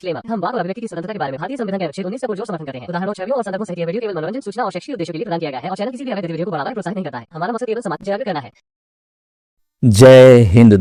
Disclaimer. हम वाक और अभिव्यक्ति की स्वतंत्रता के बारे में भारतीय संविधान के अनुच्छेद 19 से पुरजोर समर्थन करते हैं। उदाहरणों, छवियों और संदर्भों सहित यह वीडियो केवल मनोरंजन, सूचना और शैक्षिक उद्देश्यों के लिए प्रदान किया गया है और चैनल किसी भी अवैध गतिविधियों को बढ़ावा या प्रोत्साहित नहीं करता है। हमारा मकसद केवल समाज जागरूक करना है। जय हिंद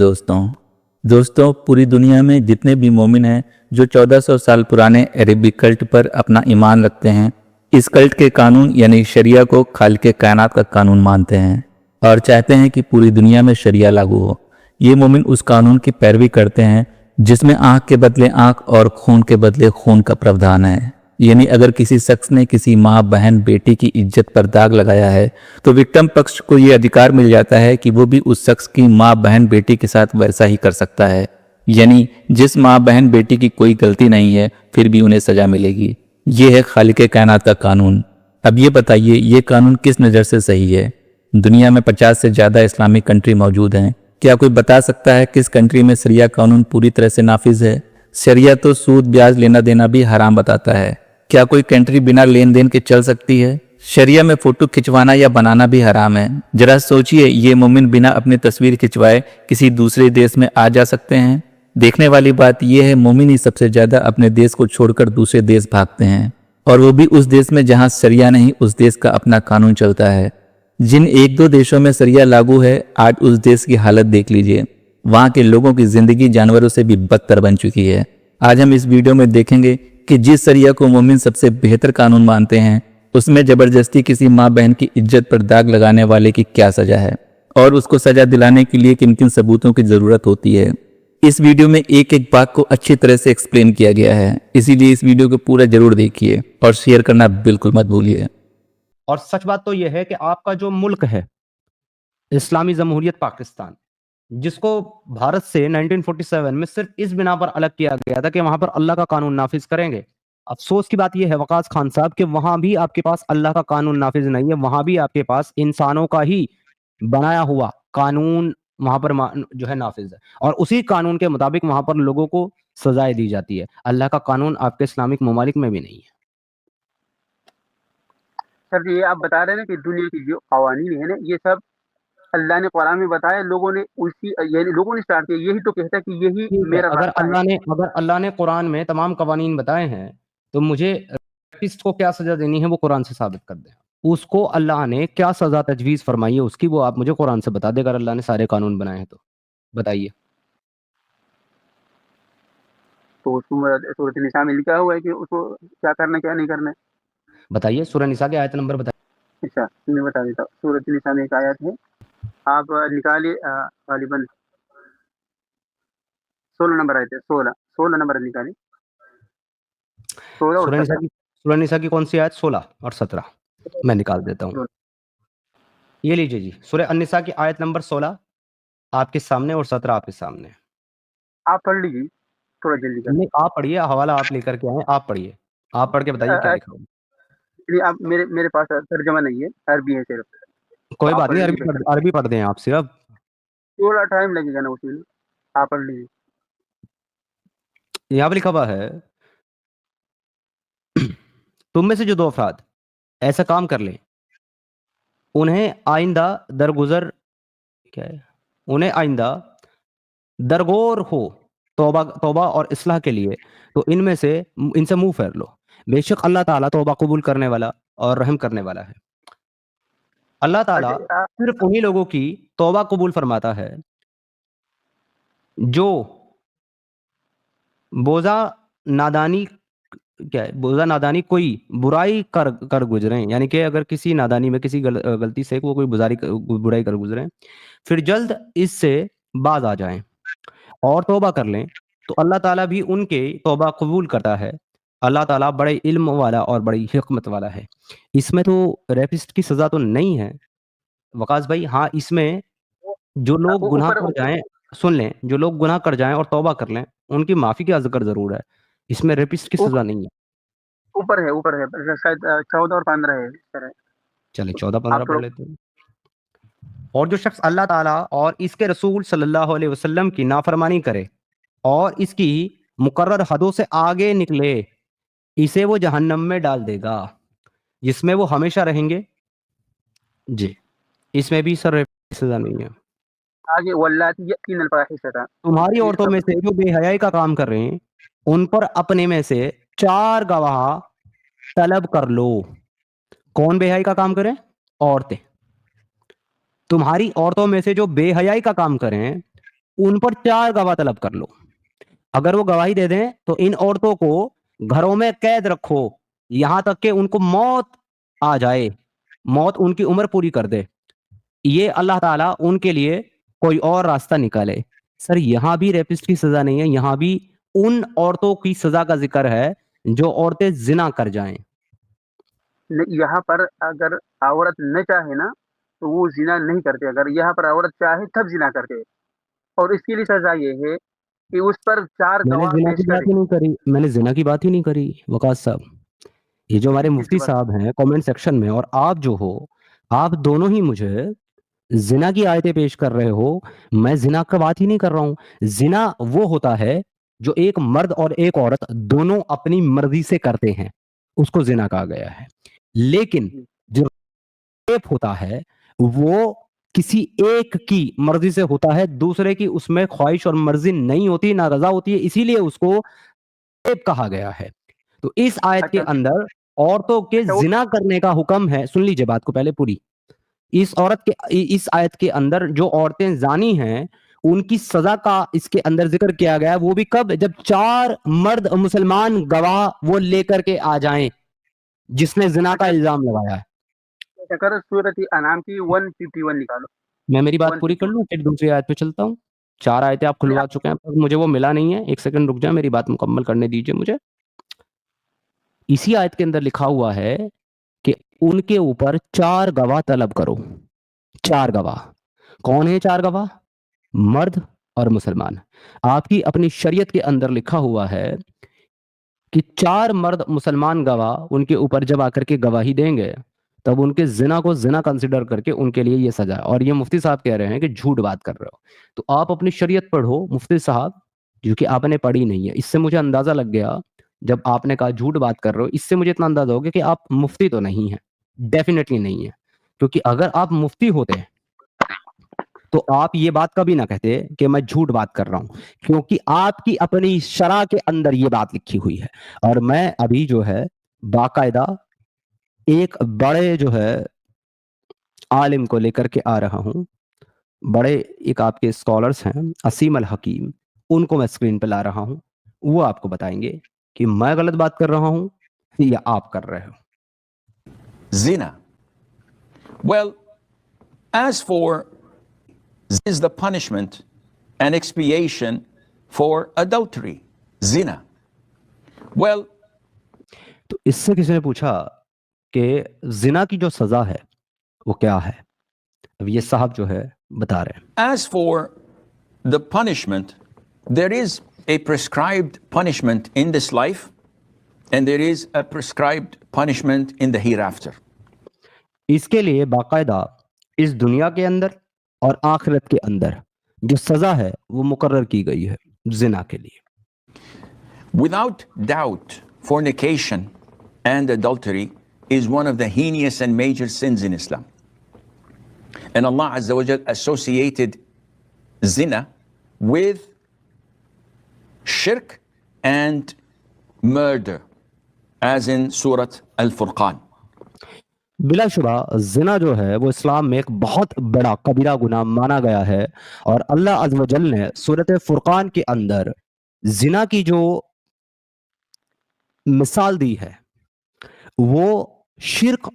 दोस्तों, पूरी दुनिया में जितने भी मोमिन हैं जो 1400 साल पुराने अरेबिक कल्ट पर अपना ईमान रखते हैं, इस कल्ट के कानून यानी शरिया को खालिक कायनात का कानून मानते हैं और चाहते हैं कि पूरी दुनिया में शरिया लागू हो। ये मोमिन उस कानून की पैरवी करते हैं जिसमें आंख के बदले आंख और खून के बदले खून का प्रावधान है। यानी अगर किसी शख्स ने किसी माँ, बहन, बेटी की इज्जत पर दाग लगाया है तो विक्टिम पक्ष को ये अधिकार मिल जाता है कि वो भी उस शख्स की माँ, बहन, बेटी के साथ वैसा ही कर सकता है। यानी जिस माँ, बहन, बेटी की कोई गलती नहीं है फिर भी उन्हें सजा मिलेगी। ये है खालिक कायनात का कानून। अब ये बताइए, ये कानून किस नज़र से सही है? दुनिया में 50 से ज़्यादा इस्लामिक कंट्री मौजूद हैं। क्या कोई बता सकता है किस कंट्री में शरिया कानून पूरी तरह से नाफिज है? शरिया तो सूद, ब्याज लेना देना भी हराम बताता है। क्या कोई कंट्री बिना लेन देन के चल सकती है? शरिया में फोटो खिंचवाना या बनाना भी हराम है। जरा सोचिए, ये मोमिन बिना अपनी तस्वीर खिंचवाए किसी दूसरे देश में आ जा सकते हैं? देखने वाली बात यह है, मोमिन ही सबसे ज्यादा अपने देश को छोड़कर दूसरे देश भागते हैं, और वो भी उस देश में जहां शरिया नहीं, उस देश का अपना कानून चलता है। जिन एक दो देशों में शरिया लागू है, आज उस देश की हालत देख लीजिए। वहां के लोगों की जिंदगी जानवरों से भी बदतर बन चुकी है। आज हम इस वीडियो में देखेंगे कि जिस शरिया को मोमिन सबसे बेहतर कानून मानते हैं, उसमें जबरदस्ती किसी माँ, बहन की इज्जत पर दाग लगाने वाले की क्या सजा है और उसको सजा दिलाने के लिए किन किन सबूतों की जरूरत होती है। इस वीडियो में एक एक बात को अच्छी तरह से एक्सप्लेन किया गया है, इसीलिए इस वीडियो को पूरा जरूर देखिए और शेयर करना बिल्कुल मत भूलिए। और सच बात तो यह है कि आपका जो मुल्क है इस्लामी जमहूरियत पाकिस्तान, जिसको भारत से 1947 में सिर्फ इस बिना पर अलग किया गया था कि वहां पर अल्लाह का कानून नाफिज करेंगे। अफसोस की बात यह है वकास खान साहब कि वहां भी आपके पास अल्लाह का कानून नाफिज नहीं है, वहां भी आपके पास इंसानों का ही बनाया हुआ कानून वहां पर जो है नाफिज है, और उसी कानून के मुताबिक वहां पर लोगों को सजाएं दी जाती है। अल्लाह का कानून आपके इस्लामिक ममालिक में भी नहीं है। सर, ये आप बता रहे हैं कि दुनिया की जो कवानीन है ना, ये सब अल्लाह ने कुरान में बताया, लोगों ने उसी यानी लोगों ने स्टार्ट किया। यही तो कहता है कि यही मेरा रास्ता है। अगर अल्लाह ने कुरान में तमाम कवानीन बताए हैं तो मुझे रैपिस्ट को क्या सजा देनी है वो कुरान से साबित कर दें। उसको अल्लाह ने क्या सजा तजवीज़ फरमाई है उसकी, वो आप मुझे कुरान से बता दे। अगर अल्लाह ने सारे कानून बनाए हैं तो बताइए। तो सूरत निसा में लिखा हुआ है कि उसको क्या करना, क्या नहीं करना है। बताइए, सूरह निसा की आयत नंबर बताइए। अच्छा, मैं बता देता हूँ। सूरत निसा में एक आयत है, आप निकालिए। गालिबन 16 नंबर आयत है। 16 नंबर निकालिए। 16 और 17। सूरह निसा की कौन सी आयत? 16 और 17 मैं निकाल देता हूँ। ये लीजिए जी, सूरह अन-निसा की आयत नंबर 16 आपके सामने और 17 आपके सामने। आप पढ़ लीजिए, थोड़ा जल्दी कर। नहीं, आप पढ़िए, हवाला आप लेकर के आए, आप पढ़िए, आप पढ़ के बताइए क्या लिखा हुआ। आप मेरे पास तर्जमा नहीं है, अरबी है सिर्फ। कोई बात नहीं, अरबी पढ़ दें आप सिर्फ। थोड़ा टाइम लगेगा ना उसमें, आप पढ़ लीजिए। यहाँ पर लिखा हुआ है, तुम में से जो दो अफराद ऐसा काम कर लें, उन्हें आइंदा दरगोर हो तौबा और इस्लाह के लिए, तो इनसे मुंह फेर लो। बेशक अल्लाह ताला तौबा कबूल करने वाला और रहम करने वाला है। अल्लाह ताला सिर्फ उन्हीं लोगों की तौबा कबूल फरमाता है जो बोझा नादानी कोई बुराई कर गुजरे, यानी कि अगर किसी नादानी में किसी गलती से वो कोई बुराई कर गुजरे, फिर जल्द इससे बाज आ जाएं और तौबा कर लें, तो अल्लाह ताला भी उनके तौबा कबूल करता है। अल्लाह ताला बड़े इल्म वाला और बड़ी हिकमत वाला है। इसमें तो रैपिस्ट की सजा तो नहीं है वकास भाई। हाँ, इसमें जो लोग गुनाह कर जाएं, सुन लें, जो लोग गुनाह कर जाएं और तौबा कर लें, उनकी माफी का जिक्र जरूर है। इसमें रेपिस्ट की सजा नहीं है। ऊपर है शायद 14 और 15 है। चले 14-15 पढ़ लेते हैं। और जो शख्स अल्लाह ताला और इसके रसूल सल्लल्लाहु अलैहि वसल्लम की नाफरमानी करे और इसकी मुकर्रर हदों से आगे निकले, इसे वो जहन्नम में डाल देगा, जिसमें वो हमेशा रहेंगे। जी, इसमें भी सर सजा नहीं है। आगे वल्लाती यतीन अल-फाहिशता, तुम्हारी औरतों में से जो बेहयाई का काम कर रहे हैं, ان پر اپنے میں سے 4 گواہ طلب کر لو. کون بے حیائی کا کام کریں؟ عورتیں. تمہاری عورتوں میں سے جو بے حیائی کا کام کریں ان پر 4 گواہ طلب کر لو. اگر وہ گواہی دے دیں تو ان عورتوں کو گھروں میں قید رکھو یہاں تک کہ ان کو موت آ جائے, موت ان کی عمر پوری کر دے. یہ اللہ تعالیٰ ان کے لیے کوئی اور راستہ نکالے. سر یہاں بھی ریپسٹ کی سزا نہیں ہے, یہاں بھی ان عورتوں کی سزا کا ذکر ہے جو عورتیں زنا کر جائیں. یہاں پر اگر عورت نہ چاہے نا تو وہ زنا نہیں کرتے, اگر یہاں پر عورت چاہے تب زنا کرتے, اور اس کے لیے سزا یہ ہے کہ اس پر 4 میں نے گواہ زنا پیش کی بات کرے. ہی نہیں کری, میں نے زنا کی بات ہی نہیں کری وقاص صاحب. یہ جو ہمارے مفتی صاحب ہیں کامنٹ سیکشن میں اور آپ جو ہو, آپ دونوں ہی مجھے زنا کی آیتیں پیش کر رہے ہو. میں زنا کا بات ہی نہیں کر رہا ہوں. زنا وہ ہوتا ہے جو ایک مرد اور ایک عورت دونوں اپنی مرضی سے کرتے ہیں, اس کو زنا کہا گیا ہے. لیکن جو ریپ ہوتا ہے وہ کسی ایک کی مرضی سے ہوتا ہے, دوسرے کی اس میں خواہش اور مرضی نہیں ہوتی, نہ رضا ہوتی ہے, اسی لیے اس کو ریپ کہا گیا ہے. تو اس آیت کے اندر عورتوں کے زنا کرنے کا حکم ہے. سن لیجئے بات کو پہلے پوری. اس آیت کے اندر جو عورتیں زانی ہیں ان کی سزا کا اس کے اندر ذکر کیا گیا ہے, وہ بھی کب؟ جب 4 مرد مسلمان گواہ وہ لے کر کے آ جائیں جس نے زنا کا الزام لگایا ہے. اگر سورۃ انعام کی 151 نکالو. میں میری بات پوری کر لوں پھر دوسری آیت پہ چلتا ہوں. 4 آیتیں آپ کھلوا چکے ہیں پر مجھے وہ ملا نہیں ہے. 1 سیکنڈ رک جائیں, میری بات مکمل کرنے دیجئے مجھے. اسی آیت کے اندر لکھا ہوا ہے کہ ان کے اوپر 4 گواہ طلب کرو. 4 گواہ. کون ہیں 4 گواہ؟ مرد اور مسلمان. آپ کی اپنی شریعت کے اندر لکھا ہوا ہے کہ 4 مرد مسلمان گواہ ان کے اوپر جب آ کر کے گواہی دیں گے تب ان کے زنا کو زنا کنسیڈر کر کے ان کے لیے یہ سزا ہے. اور یہ مفتی صاحب کہہ رہے ہیں کہ جھوٹ بات کر رہے ہو. تو آپ اپنی شریعت پڑھو مفتی صاحب, جو کہ آپ نے پڑھی نہیں ہے. اس سے مجھے اندازہ لگ گیا جب آپ نے کہا جھوٹ بات کر رہے ہو, اس سے مجھے اتنا اندازہ ہو گیا کہ آپ مفتی تو نہیں ہیں, ڈیفینیٹلی نہیں ہے. کیونکہ اگر آپ مفتی ہوتے تو آپ یہ بات کبھی نہ کہتے کہ میں جھوٹ بات کر رہا ہوں, کیونکہ آپ کی اپنی شرع کے اندر یہ بات لکھی ہوئی ہے. اور میں ابھی جو ہے باقاعدہ ایک بڑے جو ہے عالم کو لے کر کے آ رہا ہوں. بڑے ایک آپ کے اسکالرز ہیں اسیم الحکیم, ان کو میں اسکرین پہ لا رہا ہوں. وہ آپ کو بتائیں گے کہ میں غلط بات کر رہا ہوں یا آپ کر رہے ہو. Zina. Well, as for is the punishment and expiation for adultery, zina. Well, تو اس سے کسی نے پوچھا کہ زنا کی جو سزا ہے وہ کیا ہے. اب یہ صاحب جو ہے بتا رہے ہیں. as for the punishment, there is a prescribed punishment in this life, and there is a prescribed punishment in the hereafter. اس کے لیے باقاعدہ اس دنیا کے اندر اور آخرت کے اندر جو سزا ہے وہ مقرر کی گئی ہے زنا کے لیے. Without doubt, fornication and adultery is one of the heinous and major sins in Islam. And Allah Azza wa Jal associated zina with shirk and murder, as in Surah Al-Furqan. بلا شبہ زنا جو ہے وہ اسلام میں ایک بہت بڑا کبیرہ گناہ مانا گیا ہے, اور اللہ عز و جل نے سورۃ فرقان کے اندر زنا کی جو مثال دی ہے وہ شرک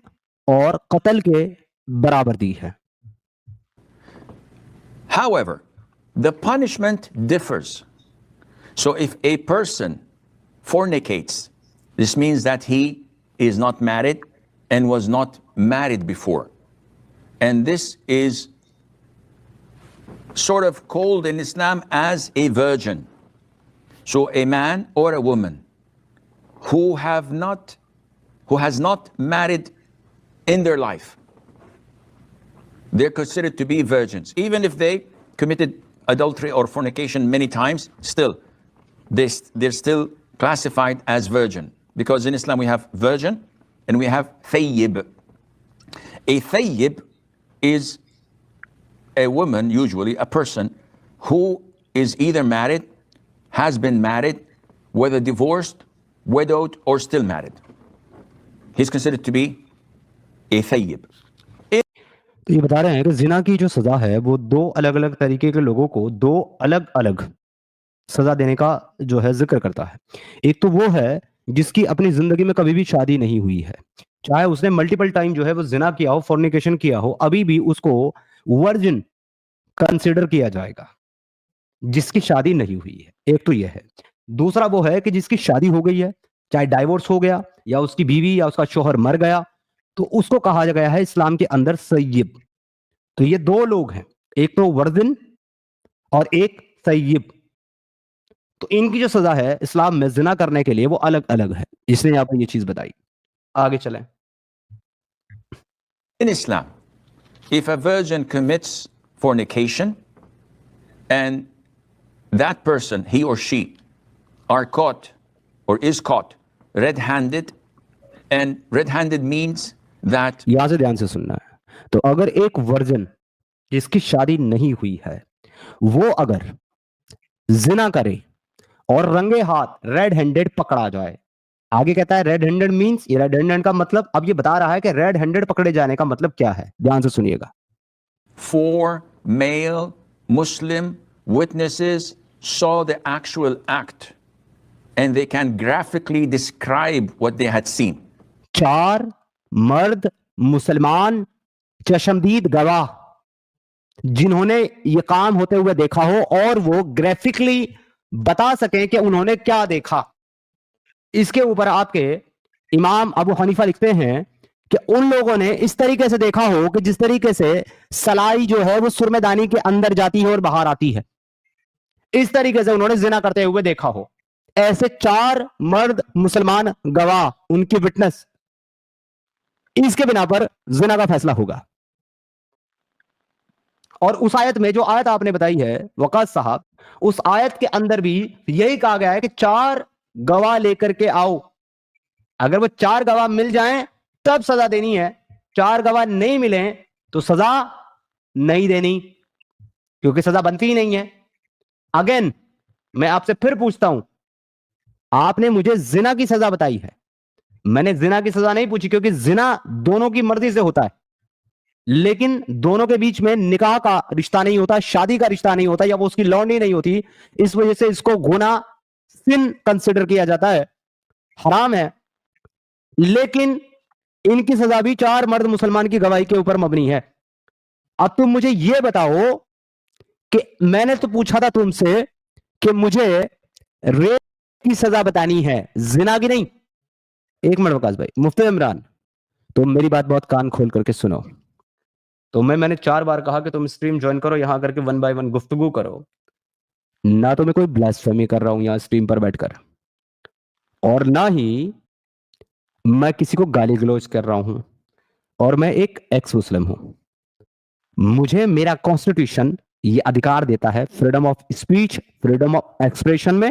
اور قتل کے برابر دی ہے. However, the punishment differs. So if a person fornicates, this means that he is not married and was not married before. And this is sort of called in Islam as a virgin. So a man or a woman who has not married in their life, they're considered to be virgins. Even if they committed adultery or fornication many times, still, they're still classified as virgin. Because in Islam we have virgin and we have thayyib. A thayyib is a woman, usually a person, who is either married, has been married, whether divorced, widowed, or still married. He's considered to be a thayyib. تو یہ بتا رہے ہیں کہ زنا کی جو سزا ہے وہ دو الگ الگ طریقے کے لوگوں کو دو الگ الگ سزا دینے کا جو ہے ذکر کرتا ہے. ایک تو وہ ہے جس کی اپنی زندگی میں کبھی بھی شادی نہیں ہوئی ہے, چاہے اس نے ملٹیپل ٹائم جو ہے وہ زنا کیا ہو, فورنیکیشن کیا ہو, ابھی بھی اس کو ورجن کنسیڈر کیا جائے گا جس کی شادی نہیں ہوئی ہے. ایک تو یہ ہے. دوسرا وہ ہے کہ جس کی شادی ہو گئی ہے, چاہے ڈائیورس ہو گیا یا اس کی بیوی یا اس کا شوہر مر گیا, تو اس کو کہا گیا ہے اسلام کے اندر سیب. تو یہ دو لوگ ہیں, ایک تو ورجن اور ایک سیب. تو ان کی جو سزا ہے اسلام میں زنا کرنے کے لیے وہ الگ الگ ہے. اس نے آپ کو یہ چیز بتائی. آگے چلیں. In Islam, if a virgin commits fornication and that person, he or she, are caught or is caught red-handed, and red-handed means that یہاں سے دھیان سے سننا ہے. تو اگر ایک ورجن جس کی شادی نہیں ہوئی ہے وہ اگر زنا کرے اور رنگے ہاتھ ریڈ ہینڈڈ پکڑا جائے, آگے کہتا ہے ریڈ ہینڈڈ مینس, یہ ریڈ ہینڈڈ کا مطلب اب یہ بتا رہا ہے کہ ریڈ ہینڈڈ پکڑے جانے کا مطلب کیا ہے. دھیان سے سنیے گا. 4 male Muslim witnesses saw the actual act and they can graphically describe what they had seen. 4 مرد مسلمان چشمدید گواہ جنہوں نے یہ کام ہوتے ہوئے دیکھا ہو اور وہ گرافکلی بتا سکیں کہ انہوں نے کیا دیکھا. اس کے اوپر آپ کے امام ابو حنیفہ لکھتے ہیں کہ ان لوگوں نے اس طریقے سے دیکھا ہو کہ جس طریقے سے سلائی جو ہے وہ سرمے دانی کے اندر جاتی ہے اور باہر آتی ہے, اس طریقے سے انہوں نے زنا کرتے ہوئے دیکھا ہو. ایسے 4 مرد مسلمان گواہ, ان کی وٹنس, اس کے بنا پر زنا کا فیصلہ ہوگا. اور اس آیت میں جو آیت آپ نے بتائی ہے وقاص صاحب, اس آیت کے اندر بھی یہی کہا گیا ہے کہ 4 گواہ لے کر کے آؤ. اگر وہ 4 گواہ مل جائیں تب سزا دینی ہے, 4 گواہ نہیں ملیں تو سزا نہیں دینی, کیونکہ سزا بنتی ہی نہیں ہے. اگین میں آپ سے پھر پوچھتا ہوں, آپ نے مجھے زنا کی سزا بتائی ہے, میں نے زنا کی سزا نہیں پوچھی, کیونکہ زنا دونوں کی مرضی سے ہوتا ہے, لیکن دونوں کے بیچ میں نکاح کا رشتہ نہیں ہوتا, شادی کا رشتہ نہیں ہوتا, یا وہ اس کی لونڈی نہیں ہوتی, اس وجہ سے اس کو گناہ سن کنسیڈر کیا جاتا ہے, حرام ہے. لیکن ان کی سزا بھی 4 مرد مسلمان کی گواہی کے اوپر مبنی ہے. اب تم مجھے یہ بتاؤ کہ میں نے تو پوچھا تھا تم سے کہ مجھے ریپ کی سزا بتانی ہے, زنا کی نہیں. ایک منٹ وقاص بھائی, مفتی عمران, تم میری بات بہت کان کھول کر کے سنو. تو میں نے 4 بار کہا کہ تم اسٹریم جوائن کرو, یہاں کر کے 1 بائی 1 گفتگو کرو. نہ تو میں کوئی بلاسفیمی کر رہا ہوں یہاں اسٹریم پر بیٹھ کر, اور نہ ہی میں کسی کو گالی گلوچ کر رہا ہوں, اور میں ایک ایکس مسلم ہوں. مجھے میرا کانسٹیٹیوشن یہ ادھیکار دیتا ہے freedom of speech, freedom of expression میں,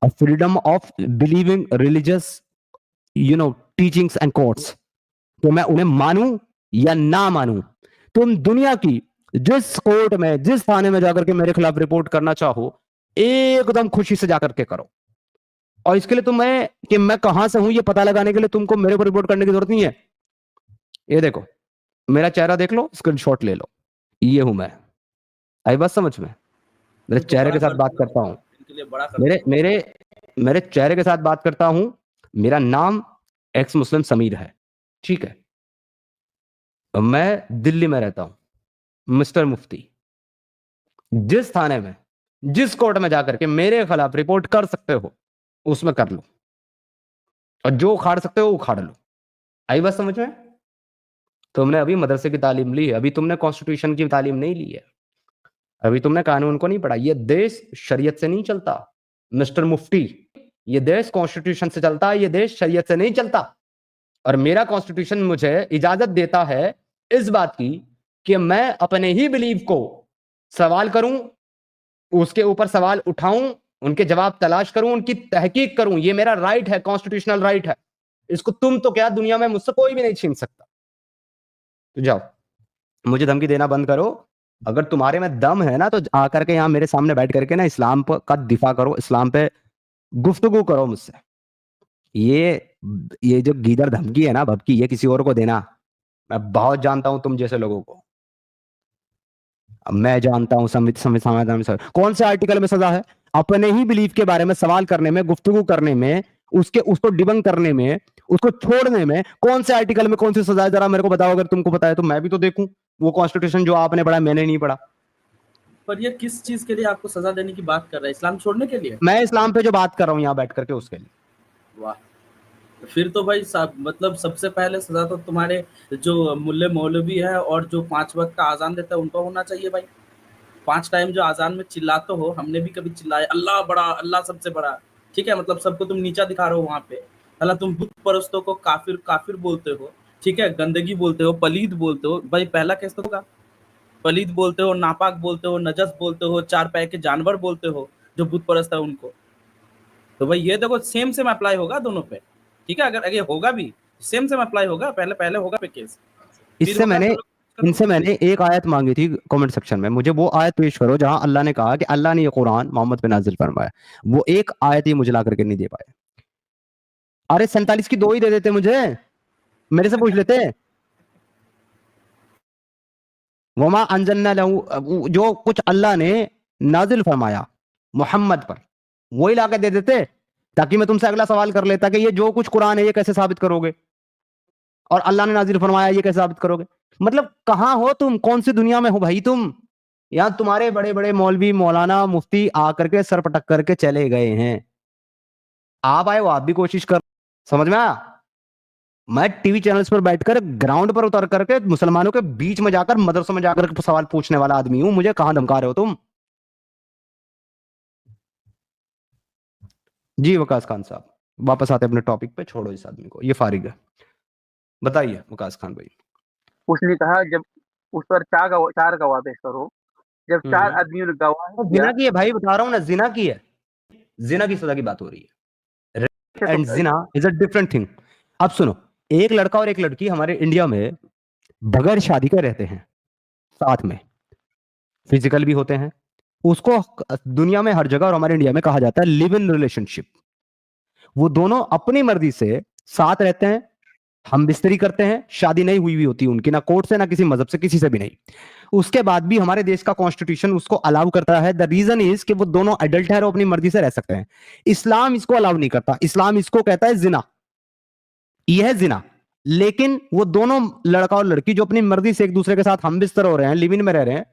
اور freedom of believing religious teachings and quotes, تو میں انہیں مانوں یا نہ مانوں. تم دنیا کی جس کورٹ میں, جس تھانے میں جا کر کے میرے خلاف رپورٹ کرنا چاہو, ایک دم خوشی سے جا کر کے کرو. اور اس کے لیے تمہیں کہ میں کہاں سے ہوں یہ پتہ لگانے کے لیے تم کو میرے کو رپورٹ کرنے کی ضرورت نہیں ہے. یہ دیکھو میرا چہرہ دیکھ لو, اسکرین شاٹ لے لو, یہ ہوں میں. آئی بات سمجھ میں؟ میرے چہرے کے ساتھ بات کرتا ہوں, میرے چہرے کے ساتھ بات کرتا ہوں. میرا نام ایکس مسلم سمیر ہے, ٹھیک ہے. میں دلی میں رہتا ہوں. مسٹر مفتی, جس تھانے میں, جس کورٹ میں جا کر کے میرے خلاف رپورٹ کر سکتے ہو اس میں کر لو, اور جو اکھاڑ سکتے ہو اکھاڑ لو. آئی بات سمجھ میں؟ تم نے ابھی مدرسے کی تعلیم لی ہے, ابھی تم نے کانسٹیٹیوشن کی تعلیم نہیں لی ہے, ابھی تم نے قانون کو نہیں پڑھا. یہ دیش شریعت سے نہیں چلتا مسٹر مفتی, یہ دیش کانسٹیٹیوشن سے چلتا ہے, یہ دیش شریعت سے نہیں چلتا. اور میرا کانسٹیٹیوشن مجھے اجازت دیتا ہے اس بات کی کہ میں اپنے ہی بلیو کو سوال کروں, اس کے اوپر سوال اٹھاؤں, ان کے جواب تلاش کروں, ان کی تحقیق کروں. یہ میرا رائٹ ہے, کانسٹیٹیوشنل رائٹ ہے. اس کو تم تو کیا دنیا میں مجھ سے کوئی بھی نہیں چھین سکتا. تو جاؤ, مجھے دھمکی دینا بند کرو. اگر تمہارے میں دم ہے نا تو آ کر کے یہاں میرے سامنے بیٹھ کر کے نا اسلام کا دفاع کرو, اسلام پہ गुफ्तगू करो मुझसे। ये जो गीदड़ धमकी है ना भबकी, ये किसी और को देना, मैं बहुत जानता हूं तुम जैसे लोगों को। मैं जानता हूं संविधान में कौन से आर्टिकल में सजा है? अपने ही बिलीफ के बारे में सवाल करने में, गुफ्तगू करने में, उसको डिबंक करने में, उसको छोड़ने में कौन से आर्टिकल में कौन सी सजा है? जरा मेरे को बताओ, अगर तुमको पता है तो मैं भी तो देखूं वो कॉन्स्टिट्यूशन जो आपने पढ़ा मैंने नहीं पढ़ा। पर ये किस चीज के लिए आपको सजा देने की बात कर रहा है? इस्लाम छोड़ने के लिए? मैं इस्लाम पे जो बात कर रहा हूँ यहाँ बैठ करके उसके लिए। वाह, फिर तो भाई मतलब सबसे पहले सजा तो तुम्हारे जो मुल्ले मौलवी है और जो 5 वक्त का आजान देता है उनको होना चाहिए भाई। 5 टाइम जो आजान में चिल्लाते हो, हमने भी कभी चिल्लाए अल्लाह बड़ा, अल्लाह सबसे बड़ा, ठीक है, मतलब सबको तुम नीचा दिखा रहे हो वहां पे। अल्लाह, तुम बुत परस्तों को काफिर काफिर बोलते हो, ठीक है, गंदगी बोलते हो, पलीद बोलते हो। भाई पहला केस तो होगा, पलीद बोलते हो, नापाक बोलते हो, नजस बोलते हो, 4 पैर के जानवर बोलते हो जो बुत परस्त है उनको। तो भाई ये देखो सेम अप्लाई होगा दोनों पे, ठीक है, अगर ये होगा भी सेम अप्लाई होगा, पहले होगा पे केस। इनसे मैंने एक आयत मांगी थी कमेंट सेक्शन में, मुझे वो आयत पेश करो जहां अल्लाह ने कहा कि अल्लाह ने ये कुरान मोहम्मद पे नाजिल फरमाया। वो एक आयत ही मुझे ला करके नहीं दे पाए। अरे 47 की 2 ही दे देते, मुझे मेरे से पूछ लेते। वमा अंजलना लहू, जो कुछ अल्लाह ने नाजिल फरमाया मोहम्मद पर वही ला के दे देते, ताकि मैं तुमसे अगला सवाल कर लेता कि ये जो कुछ कुरान है ये कैसे साबित करोगे, और अल्लाह ने नाजिल फरमाया ये कैसे साबित करोगे? मतलब कहां हो तुम, कौन सी दुनिया में हो भाई तुम? यहाँ तुम्हारे बड़े बड़े मौलवी मौलाना मुफ्ती आकर के सर पटक करके चले गए हैं, आप आए हो आप भी कोशिश कर। समझ में आया? मैं टीवी चैनल्स पर बैठकर ग्राउंड पर उतर करके मुसलमानों के बीच में जाकर मदरसों में जाकर सवाल पूछने वाला आदमी हूं। मुझे कहां धमका रहे हो तुम? जी वकास खान साहब वापस आते अपने टॉपिक पे, छोड़ो इस आदमी को, ये फारिग है। बताइए वकास खान भाई। उसने कहा जब उस पर 4 गवाह पेश करो, जब 4 आदमियों ने गवाह जिना की है भाई, बता रहा हूँ ना, जिना की है, जिना की सजा की बात हो रही है। Rape and Jinnah is a different thing. अब सुनो, एक लड़का और एक लड़की हमारे इंडिया में बगैर शादी के रहते हैं, साथ में फिजिकल भी होते हैं, उसको दुनिया में हर जगह और हमारे इंडिया में कहा जाता है लिव इन रिलेशनशिप। वो दोनों अपनी मर्जी से साथ रहते हैं, हम बिस्तरी करते हैं, शादी नहीं हुई होती उनकी, ना कोर्ट से ना किसी मजहब से, किसी से भी नहीं। उसके बाद भी हमारे देश का कॉन्स्टिट्यूशन उसको अलाउ करता है। द रीजन इज कि वो दोनों एडल्ट है और अपनी मर्जी से रह सकते हैं। इस्लाम इसको अलाउ नहीं करता, इस्लाम इसको कहता है जिना, यह है जिना। लेकिन वो दोनों लड़का और लड़की जो अपनी मर्जी से एक दूसरे के साथ हम बिस्तर हो रहे हैं, लिव इन में रह रहे हैं,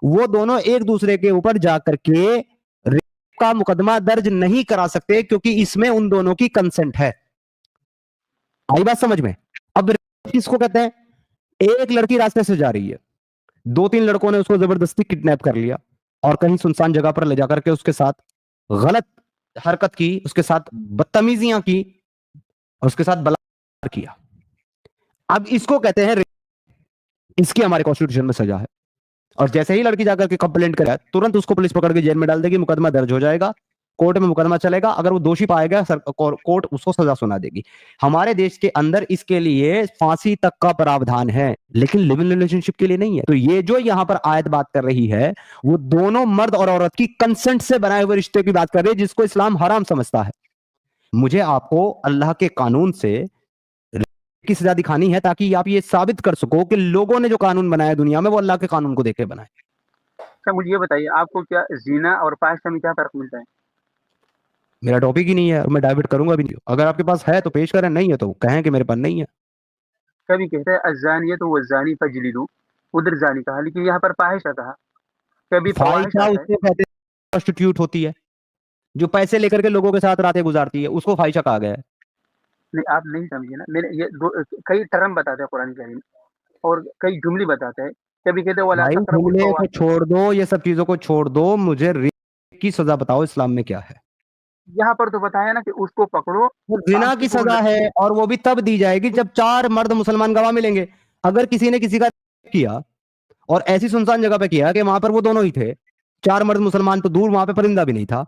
वो दोनों एक दूसरे के ऊपर जाकर के रेप का मुकदमा दर्ज नहीं करा सकते, क्योंकि इसमें उन दोनों की कंसेंट है। आई बात समझ में? अब किसको कहते हैं? एक लड़की रास्ते से जा रही है, 2-3 लड़कों ने उसको जबरदस्ती किडनैप कर लिया और कहीं सुनसान जगह पर ले जाकर के उसके साथ गलत हरकत की, उसके साथ बदतमीजियां की और उसके साथ बलात्कार किया। अब इसको कहते हैं रेप। इसकी हमारे कॉन्स्टिट्यूशन में सजा है। और जैसे ही लड़की जाकर के कंप्लेंट करे, तुरंत उसको पुलिस पकड़ के जेल में डाल देगी, मुकदमा दर्ज हो जाएगा, कोर्ट में मुकदमा चलेगा। अगर वो दोषी पाया गया, कोर्ट उसको सजा सुना देगी। हमारे देश के अंदर इसके लिए फांसी तक का प्रावधान है, लेकिन लिव इन रिलेशनशिप के लिए नहीं है। तो ये जो यहाँ पर आयत बात कर रही है, वो दोनों मर्द और औरत की कंसेंट से बनाए हुए रिश्ते की बात कर रही है, जिसको इस्लाम हराम समझता है। मुझे आपको अल्लाह के कानून से की सजा दिखानी है, ताकि आप ये साबित कर सको कि लोगों ने जो कानून बनाया दुनिया में, वो अल्लाह के कानून को देखे बनाए। अच्छा मुझे ये बताइए, आपको क्या ज़िना और फाहिशा में क्या फ़र्क मिलता है? मेरा टॉपिक ही नहीं है और मैं डाइवर्ट करूंगा भी नहीं। अगर आपके पास है तो पेश करें, नहीं है तो कहें कि मेरे पास नहीं है। कभी कहते हैं अज़्ज़ानियतु वज़्ज़ानी फजलिदू, उधर ज़ानी कहा, लेकिन यहाँ पर फाहिशा कहा। कभी फवाहिश फाहिशा आता है। उसको कहते हैं प्रोस्टिट्यूट होती है, जो पैसे लेकर के लोगों के साथ रातें गुजारती है, उसको फाहिशा कहा गया है। नहीं, आप नहीं समझे ना। मैंने ये कई टर्म बताते हैं कुरान करीम और कई जुमले बताते हैं। कभी कहते हैं वला भाई तक़रबुल जुमले को फ़वाहिश। छोड़ दो, ये सब चीजों को छोड़ दो, मुझे रेप की सजा बताओ इस्लाम में क्या है। यहाँ पर तो बताया ना कि उसको पकड़ो, वो जिना की सजा है, और वो भी तब दी जाएगी जब 4 मर्द मुसलमान गवाह मिलेंगे। अगर किसी ने किसी का किया और ऐसी सुनसान जगह पे किया कि वहां पर वो दोनों ही थे, 4 मर्द मुसलमान तो दूर, वहां पे परिंदा भी नहीं था,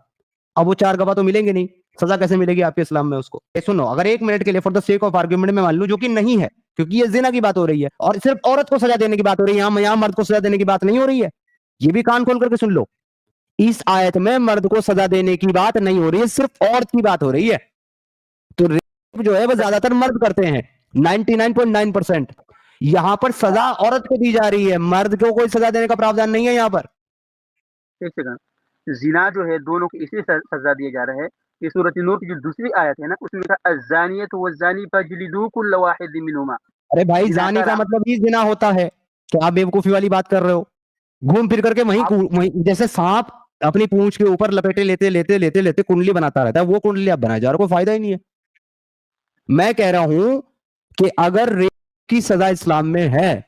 अब वो 4 गवाह तो मिलेंगे नहीं, सजा कैसे मिलेगी आपके इस्लाम में उसको? सुनो, अगर 1 मिनट के लिए for the sake of argument में मान लूं, जो कि नहीं है, क्योंकि ये जिना की बात हो रही है और सिर्फ औरत को सजा देने की बात हो रही है, यहाँ मर्द को सजा देने की बात नहीं हो रही है। ये भी कान खोल करके सुन लो। इस आयत में मर्द को सजा देने की बात नहीं हो रही है, सिर्फ औरत की बात हो रही है। तो रेप जो है वो ज्यादातर मर्द करते हैं, 99.9%। यहाँ पर सजा औरत को दी जा रही है, मर्द को कोई सजा देने का प्रावधान नहीं है यहाँ पर। एक सेकंड, जिना जो है दोनों को इसलिए सजा दिया जा रहा है कि सूरत नूर की जो दूसरी आयत है ना, उसमें कहा अज़्ज़ानियत वज़्ज़ानी फजलिदू कुल्ल वाहिद मिनहुमा। अरे भाई जिना जानी का का मतलब ही जिना होता है, तो आप बेवकूफी वाली बात कर रहे हो। घूम फिर करके वहीं जैसे सांप अपनी पूंछ के ऊपर लपेटे लेते लेते लेते लेते कुंडली बनाता रहता है, वो कुंडली आप बनाए जा रहे हो, कोई फायदा ही नहीं है। मैं कह रहा हूं कि अगर रेप की सजा इस्लाम में है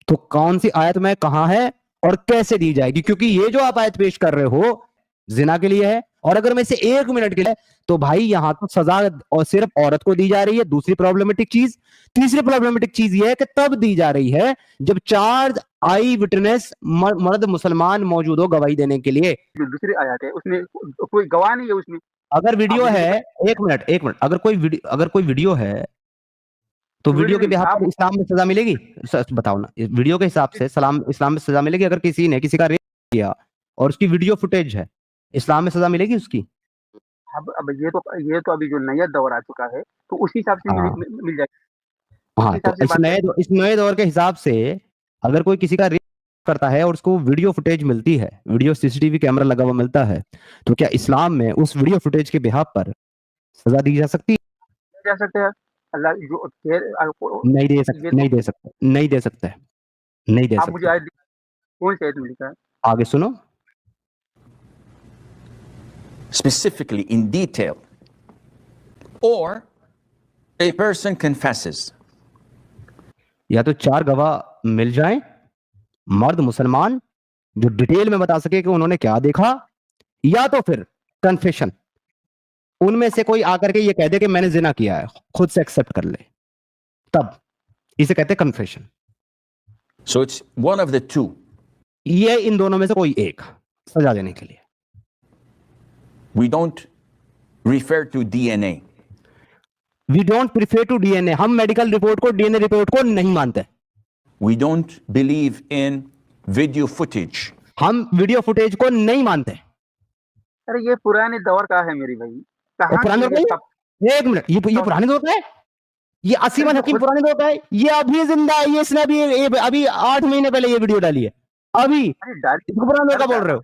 तो कौन सी आयत में कहां है और कैसे दी जाएगी, क्योंकि ये जो आप आयत पेश कर रहे हो जिना के लिए है, और अगर मैं इसे 1 मिनट के लिए, तो भाई यहां तो सजा और सिर्फ औरत को दी जा रही है। दूसरी प्रॉब्लमेटिक चीज, तीसरी प्रॉब्लमेटिक चीज ये है कि तब दी जा रही है जब 4 आई विटनेस मर्द मुसलमान मौजूद हो गवाही देने के लिए। जो दूसरी आयत है उसमें कोई गवाह नहीं है उसमें। अगर वीडियो है, एक मिनट, अगर कोई वीडियो है तो वीडियो के बिहाफ पर इस्लाम में सजा मिलेगी? बताओ ना, वीडियो के हिसाब से इस्लाम में सजा मिलेगी? अगर किसी ने किसी का रेप किया और उसकी वीडियो फुटेज है, इस्लाम में सजा मिलेगी उसकी? अब ये तो अभी जो नया दौर आ चुका है तो उसी हिसाब से मिल जाएगा। हाँ, तो इस नए दौर के हिसाब से अगर कोई किसी का रेप करता है और उसको वीडियो फुटेज मिलती है, वीडियो सीसीटीवी कैमरा लगा हुआ मिलता है, तो क्या इस्लाम में उस वीडियो फुटेज के बिहाफ पर सजा दी जा सकती है? जा सकते हैं। अल्लाह जो नहीं दे सकते। आप मुझे आयत कौन सी आयत में लिखा है? आगे सुनो, specifically in detail, or a person confesses. या तो 4 गवाह मिल जाएं, मर्द मुसलमान जो डिटेल में बता सके कि उन्होंने क्या देखा, या तो फिर कन्फेशन, उनमें से कोई आकर के ये कह दे कि मैंने जिना किया है, खुद से एक्सेप्ट कर ले, तब इसे कहते हैं confession. So it's one of the two. ये इन दोनों में से कोई एक सजा देने के लिए। We don't refer to DNA. We don't prefer to DNA, हम मेडिकल रिपोर्ट को, डीएनए रिपोर्ट को नहीं मानते। We don't believe in video footage. हम वीडियो फुटेज को नहीं मानते। अरे ये पुराने दौर का है मेरी भाई, कहाँ पुराने दौर का है? एक मिनट, ये पुराने दौर का है? ये असीम हकीम पुराने दौर का है? ये अभी जिंदा है, ये इसने अभी 8 महीने पहले ये वीडियो डाली है, अभी पुराने दौर का बोल रहे हो?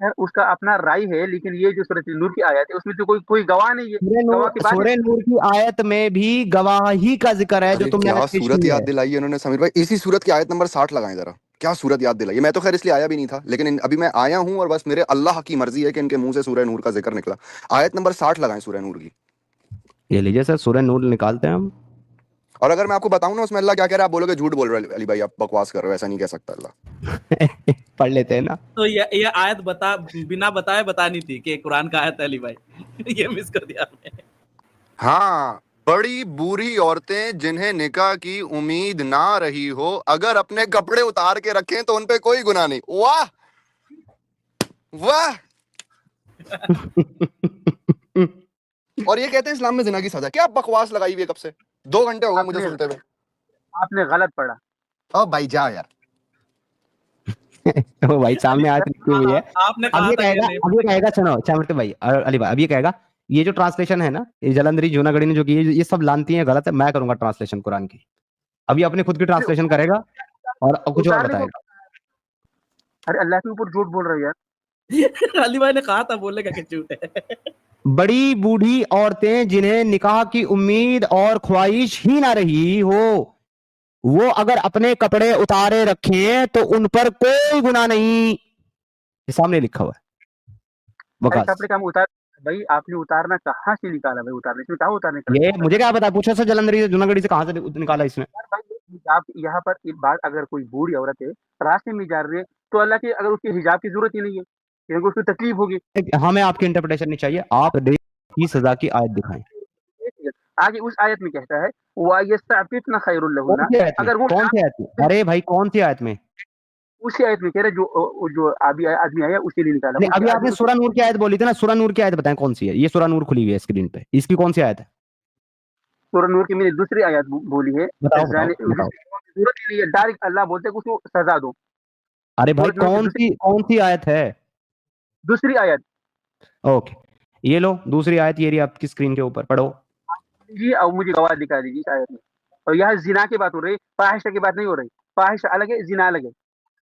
यार उसका अपना राय है, लेकिन ये जो सूरत नूर की आयत है उसमें तो कोई गवाह नहीं है। सूरह नूर की आयत में भी गवाही का जिक्र है, जो तुमने सूरत याद दिलाई है उन्होंने समीर भाई, इसी सूरत की आयत नंबर 60 लगाएं जरा। क्या सूरत याद दिलाई? मैं तो खैर इसलिए आया भी नहीं था, लेकिन अभी मैं आया हूं और बस मेरे अल्लाह की मर्जी है कि इनके मुंह से सूरह नूर का जिक्र निकला। आयत नंबर 60 लगाएं सूरह नूर की। ये लीजिए सर, सूरह नूर निकालते हैं हम। और अगर मैं आपको बताऊं ना उसमें अल्लाह क्या कह रहा है, आप बोलोगे झूठ बोल रहे हो अली भाई, आप बकवास कर रहे हो, ऐसा नहीं कह सकता अल्लाह। पढ़ लेते हैं ना। तो ये आयत बिना बताए बतानी थी कि कुरान का आयत है अली भाई। ये मिस कर दिया आपने। हाँ, बड़ी बुरी औरतें जिन्हें निकाह की उम्मीद ना रही हो, अगर अपने कपड़े उतार के रखें तो उनपे कोई गुनाह नहीं। वाह वाह। और ये कहते हैं इस्लाम में जिना की सजा। क्या बकवास लगाई हुई है कब से? 2 घंटे हो गए मुझे सुनते हुए। आपने गलत पढ़ा। ओ भाई जा यार। ओ भाई सामने आयत लिखी हुई है। आपने अब ये कहेगा सुनो चामरते भाई और अली भाई, अब ये कहेगा ये जो ट्रांसलेशन है ना, ये जलंधरी जूनागढ़ी ने जो की, ये सब लानती है, गलत है। मैं करूंगा ट्रांसलेशन कुरान की। अब ये अपनी खुद की ट्रांसलेशन करेगा और कुछ और बताएगा। अरे अल्लाह के ऊपर झूठ बोल रहे हो यार। अली भाई ने कहा था बोलेगा कि झूठ है। बड़ी बूढ़ी औरतें जिन्हें निकाह की उम्मीद और ख्वाहिश ही ना रही हो, वो अगर अपने कपड़े उतारे रखें तो उन पर कोई गुनाह नहीं। ये सामने लिखा हुआ है। कपड़े का उतार भाई, आपने उतारना कहाँ से निकाला भाई? उतारने इसमें कहाँ उतारने का? ये मुझे क्या पता, पूछो सर जलंधरी जूनागढ़ी से कहाँ से निकाला इसने। आप यहाँ पर एक बात, अगर कोई बूढ़ी औरत है रास्ते में जा रही है तो अल्लाह के, अगर उसके हिजाब की जरूरत ही नहीं है क्योंकि उसको तकलीफ होगी। हमें आपकी इंटरप्रिटेशन नहीं चाहिए, आप रेप की सजा की आयत दिखाएं। आगे उस आयत में कहता है वायस्ताफितना खैरुल लहुन्ना। अगर वो कौन सी आयत में? अरे भाई कौन सी आयत में? उसी आयत में कह रहे जो अभी आदमी आया उसी लिए निकाला। अभी आपने सूरह नूर की आयत बोली थी ना, सूरह नूर की आयत बताएं कौन सी है? ये सूरह नूर खुली हुई है स्क्रीन पे, इसकी कौन सी आयत है? सूरह नूर की मैंने दूसरी आयत बोली है। बताओ। डायरेक्ट अल्लाह बोलते हैं उसको सजा दो। अरे भाई कौन सी आयत है? दूसरी आयत ओके, ये लो दूसरी आयत, ये रही आपकी स्क्रीन के ऊपर, पढ़ो जी, और मुझे गवाह दिखा दीजिए इस आयत में। और यहाँ जिना की बात हो रही, फाहिशा की बात नहीं हो रही। फाहिशा अलग है, जिना अलग है।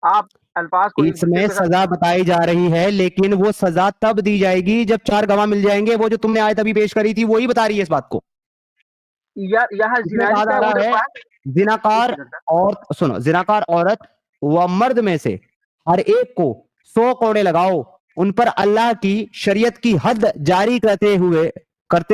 आप अल्फाज को इसमें सजा बताई जा रही है, लेकिन वो सजा तब दी जाएगी जब 4 गवाह मिल जाएंगे। वो जो तुमने आयत अभी पेश करी थी वही बता रही है इस बात को। यहाँ इसमें कहा जा रहा है जिनाकार और सुनो, जिनाकार औरत व मर्द में से हर एक को 100 कोड़े लगाओ, उन पर अल्लाह की शरीयत की हद जारी करते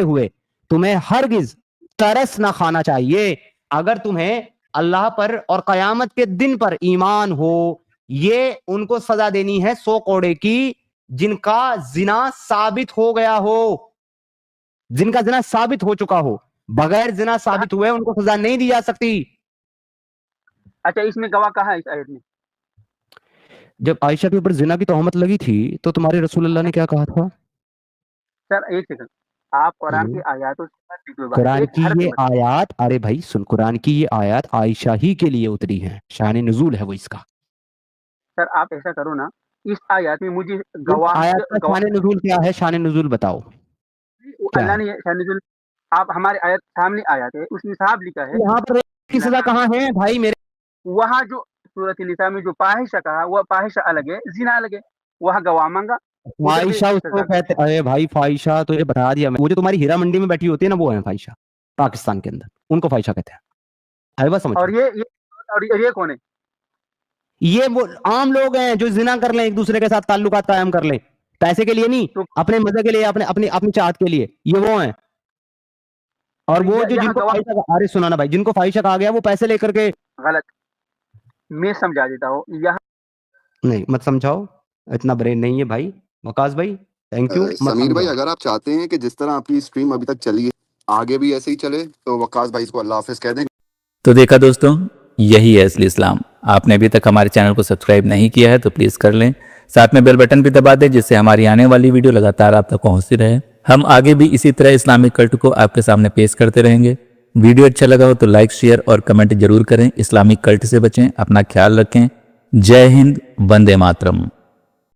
हुए तुम्हें हरगिज तरस ना खाना चाहिए। अगर तुम्हें अल्लाह पर और कयामत के दिन पर ईमान हो, ये उनको सजा देनी है 100 कोड़े की, जिनका जिना साबित हो गया हो, जिनका जिना साबित हो चुका हो। बगैर जिना साबित हुए उनको सजा नहीं दी जा सकती। अच्छा, इसमें गवाह कहाँ है इस आयत में? जब आयशा के ऊपर जिना की तोहमत लगी थी तो तुम्हारे रसूल अल्लाह ने क्या कहा था? सर एक सेकंड, आप कुरान की आयतों से कुरान की ये आयत, अरे भाई सुन, कुरान की ये आयत आयशा ही के लिए उतरी है, शान नुज़ूल है वो इसका। सर आप ऐसा करो ना, इस आयत में मुझे गवाह आयत का शान नुज़ूल क्या है? शान नुज़ूल बताओ। अल्लाह ने शान नुज़ूल, आप हमारे आयत सामने आयत है, उसमें साफ लिखा है। यहाँ पर की सजा कहाँ है भाई मेरे? वहाँ जो सूरत निसा में जो फाहिशा कहा, वह फाहिशा अलग है, जिना अलग है। वहाँ गवाह मांगा, फाहिशा उसको कहते, अरे भाई फाहिशा तो ये बता दिया मैं, वो जो तुम्हारी हीरा मंडी में बैठी होती है ना, वो है फाहिशा पाकिस्तान के अंदर, उनको फाहिशा कहते हैं। अरे बस समझ। और ये कौन है? ये वो आम लोग हैं जो जिना कर लें, एक दूसरे के साथ ताल्लुकात कायम कर लें, पैसे के लिए नहीं, अपने मजे के लिए, अपनी चाहत के लिए, ये वो हैं। और वो जो जिनको फाहिशा, अरे सुना ना भाई, जिनको फाहिशा कहा गया वो पैसे लेकर के, गलत, मैं समझा देता हूँ। यहाँ नहीं मत समझाओ, इतना ब्रेन नहीं है भाई। वकास भाई थैंक यू। समीर भाई, अगर आप चाहते हैं कि जिस तरह आपकी स्ट्रीम अभी तक चली है आगे भी ऐसे ही चले, तो वकास भाई को अल्लाह हाफिज कह दें। तो देखा दोस्तों, यही है असली इस्लाम। आपने अभी तक हमारे चैनल को सब्सक्राइब नहीं किया है तो प्लीज़ कर लें, साथ में बेल बटन भी दबा दें, जिससे हमारी आने वाली वीडियो लगातार आप तक पहुंचती रहे। हम आगे भी इसी तरह इस्लामिक कल्ट को आपके सामने पेश करते रहेंगे। वीडियो अच्छा लगा हो तो लाइक, शेयर और कमेंट जरूर करें। इस्लामिक कल्ट से बचें, अपना ख्याल रखें। जय हिंद, वंदे मातरम।